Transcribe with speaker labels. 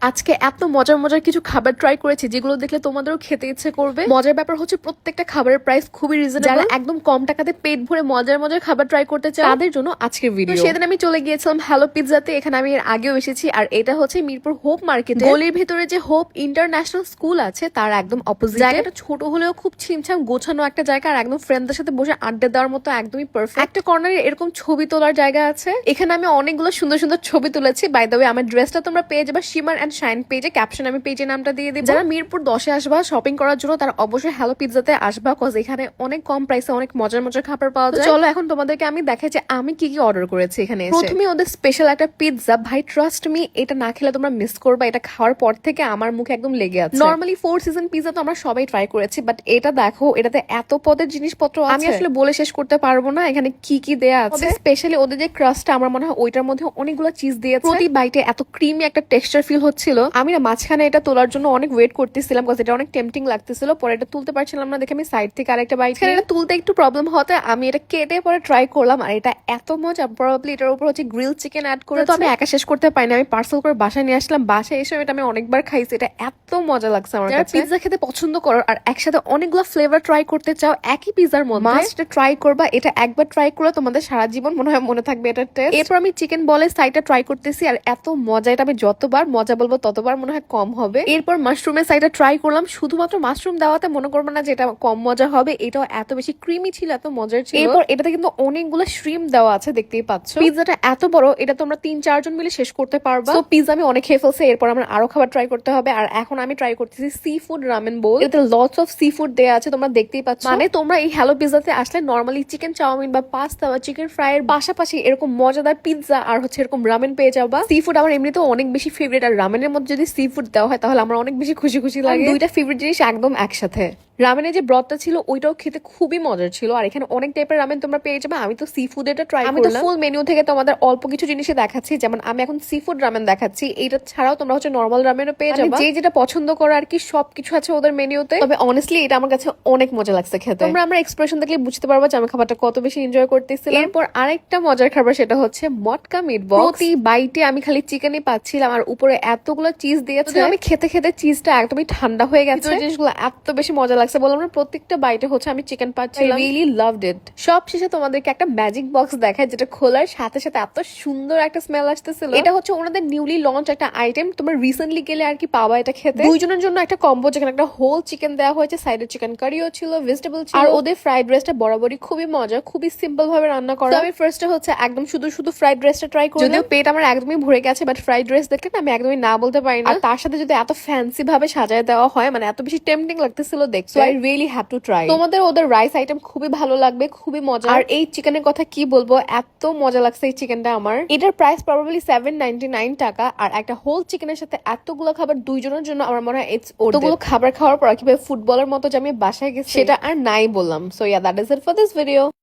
Speaker 1: আজকে এত মজার মজার কিছু খাবার ট্রাই করেছি যেগুলো দেখলে তোমাদেরও খেতে ইচ্ছে করবে। মজার ব্যাপার হচ্ছে প্রত্যেকটা খাবারের প্রাইস খুবই রিজনেবল। যারা একদম কম টাকাতে পেট ভরে মজার মজার খাবার ট্রাই করতে চায় তাদের জন্য আজকের ভিডিও। সেদিন আমি চলে গিয়েছিলাম হ্যালো পিৎজাতে। এখানে আমি এর আগেও এসেছি, আর এটা হচ্ছে মিরপুর হোপ মার্কেট। গলির ভিতরে যে হোপ ইন্টারন্যাশনাল স্কুল আছে তার একদম অপোজিট। জায়গাটা ছোট হলেও খুব ছিমছাম গোছানো একটা জায়গা, আর একদম ফ্রেন্ডদের সাথে বসে আড্ডা দেওয়ার মতো একদমই পারফেক্ট। একটা কর্নারে এরকম ছবি তোলার জায়গা আছে। এখানে আমি অনেকগুলো সুন্দর সুন্দর ছবি তুলেছি। বাই দ্য ওয়ে, আমার ড্রেসটা তোমরা পেয়ে যাবে শিমার এন্ড শাইন পেজে। আমি পেজের নামটা দিয়ে দিব। যারা মিরপুর 10-এ আসবা শপিং করার জন্য তারা অবশ্যই হ্যালো পিৎজাতে আসবা, কজ এখানে অনেক কম প্রাইসে অনেক মজার মজার খাবার পাওয়া যায়। চলো এখন তোমাদেরকে আমি দেখাই যে আমি কি কি অর্ডার করেছি এখানে। প্রথমে ওদের স্পেশাল একটা পিৎজা, ভাই ট্রাস্ট মি এটা না খেলে তোমরা মিস করবা। এটা খাওয়ার পর থেকে আমার মুখে একদম লেগে আছে। নরমালি 4 সিজন পিৎজা তো আমরা সবাই ট্রাই করেছি, বাট এটা দেখো, এটাতে এত পদের জিনিসপত্র আছে আমি আসলে বলে শেষ করতে পারবো না এখানে কি কি দেয়া আছে। স্পেশালি ওদের যে ক্রাস্টটা, আমার মনে হয় ওইটার মধ্যে অনেকগুলো চিজ দিয়েছে। প্রতি বাইটে এত ক্রিমি একটা টেক্সচার ফিল হচ্ছিল। আমি না মাঝখানে এটা তোলার জন্য অনেক ওয়েট করতেছিলাম, কারণ এটা অনেক টেম্পটিং লাগতেছিল। পরে এটা তুলতে পারছিলাম না দেখে আমি সাইড থেকে আরেকটা বাইট খেয়ে, এটা তুলতে একটু প্রবলেম হতে আমি এটা কেটে পরে ট্রাই করলাম, আর এটা এত মজা। প্রবাবলি এটার উপর হচ্ছে গ্রিল চিকেন অ্যাড করে, তো আমি একা শেষ করতে পারিনি। আমি পার্সেল করে বাসায় নিয়ে আসলাম। বাসায় এসে এটা আমি অনেকবার খাইছি। এটা এত মজা লাগছে আমার কাছে। পিৎজা খেতে পছন্দ করো আর একসাথে অনেকগুলো ফ্লেভার ট্রাই করতে চাও একই পিৎজার মধ্যে, মাস্ট ট্রাই করবা। এটা একবার ট্রাই করলে তোমাদের সারা জীবন মনে হয় মনে থাকবে এটার টেস্ট। এরপর আমি চিকেন বলের সাইডটা ট্রাই করতেছি, আর এত মজা। এটা আমি যতবার মজা বলবো ততবার মনে হয় কম হবে। এরপর মাশরুমের সাইডটা ট্রাই করলাম। শুধুমাত্র মাশরুম দেওয়াতে মনে করবো না যে এটা কম মজা হবে, এটাও এত বেশি ক্রিমি ছিল, এত মজার ছিল। এরপর এটাতে কিন্তু অনেকগুলো শ্রিম দেওয়া আছে, দেখতেই পাচ্ছ। পিৎজাটা এত বড়, এটা তোমরা 3-4 জন মিলে শেষ করতে পারবা। তো পিৎজা আমি অনেক খেয়ে ফেলছি। এরপর আমার আরো খাবার ট্রাই করতে হবে, আর এখন আমি ট্রাই করতেছি সি ফুড রামেন বোল। এতে লটস অফ সি ফুড দেওয়া আছে, তোমরা দেখতেই পাচ্ছ। মানে তোমরা এই হ্যালো পিৎজাতে আসলে নর্মালি চিকেন চাউমিন বা পাস্তা বা চিকেন ফ্রাই এর পাশাপাশি এরকম মজাদার পিৎজা আর হচ্ছে এরকম রামেন পেয়ে যাবা। সি ফুড আমার এমনিতেও অনেক বেশি ফেভারিট, আর রামেনের মধ্যে যদি সি ফুড দেওয়া হয় তাহলে আমার অনেক বেশি খুশি খুশি লাগে। দুইটা ফেভারিট জিনিস একদম একসাথে। রামেনের যে ব্রথটা ছিল ওইটাও খেতে খুবই মজার ছিল, আর এখানে অনেক টাইপের রামেন তোমরা পেয়ে যাবে। আমি তো সি ফুড এটা ট্রাই করলাম। আমি তো ফুল মেনু থেকে তোমাদের অল্প কিছু জিনিসই দেখাচ্ছি, যেমন আমি এখন সি ফুড রামেন দেখাচ্ছি। এইটা ছাড়াও তোমরা হচ্ছে নর্মাল রামেনও পেয়ে যাবে, যে যেটা পছন্দ করো আর কি। সবকিছু আছে ওদের মেনুতে। তবে অনেস্টলি এটা আমার কাছে অনেক মজা লাগছে খেতে। তোমরা আমার এক্সপ্রেশন দেখলে বুঝতে পারবা যে আমি খাবারটা কত বেশি এনজয় করতেছিলাম। এরপর আরেকটা মজার খাবার, সেটা হচ্ছে মটকা মিট বক্স। প্রতি বাইটে আমি খালি চিকেনই পাচ্ছিলাম, আর উপরে এতগুলো চিজ দিয়েছে। আমি খেতে খেতে চিজটা একদমই ঠান্ডা হয়ে গেছে। জিনিসগুলো এত বেশি মজা লাগছে বললাম না, প্রত্যেক বাইটে হচ্ছে আমি চিকেন পাচ্ছিলাম। I really loved it. সব শেষে তোমাদেরকে একটা ম্যাজিক বক্স দেখায়, যেটা খোলার সাথে সাথে এত সুন্দর একটা স্মেল আসতেছিল। এটা হচ্ছে ওনাদের নিউলি লঞ্চ একটা আইটেম, তোমরা রিসেন্টলি গেলে আর কি পাবা এটা খেতে। দুইজনের জন্য একটা কম্বো, যেখানে একটা হোল চিকেন দেওয়া হয়েছে, সাইডে চিকেন কারিও ছিল, ভেজিটেবল ছিল, আর ওদের ফ্রাইড রাইসটা বরাবরই খুবই মজা, খুবই সিম্পল ভাবে রান্না করা। আমি ফার্স্টে হচ্ছে একদম শুধু ফ্রাইড রাইসটা ট্রাই করি, যদিও পেট আমার একদমই ভরে গেছে, বাট ফ্রাইড রাইস দেখলে আমি একদমই না বলতে পারি না। আর তার সাথে যদি এত ফ্যান্সি ভাবে সাজায় দেওয়া হয়, মানে এত বেশি টেম্পটিং লাগতেছিল দেখতে। I really have to try. তোমাদের ওদের রাইস আইটেম খুবই ভালো লাগবে, খুবই মজা। আর এই চিকেনের কথা কি বলবো, এত মজা লাগছে এই চিকেনটা আমার। এটার প্রাইস প্রবাবলি 799 টাকা, আর একটা হোল চিকেনের সাথে এতগুলো খাবার দুইজনের জন্য আমার মনে হয় ইটস ওর্থ। এতগুলো খাবার খাওয়ার পর কিভাবে ফুটবলের মতো যে আমি বাসায় গেছি সেটা আর নাই বললাম। So yeah, that is it for this video.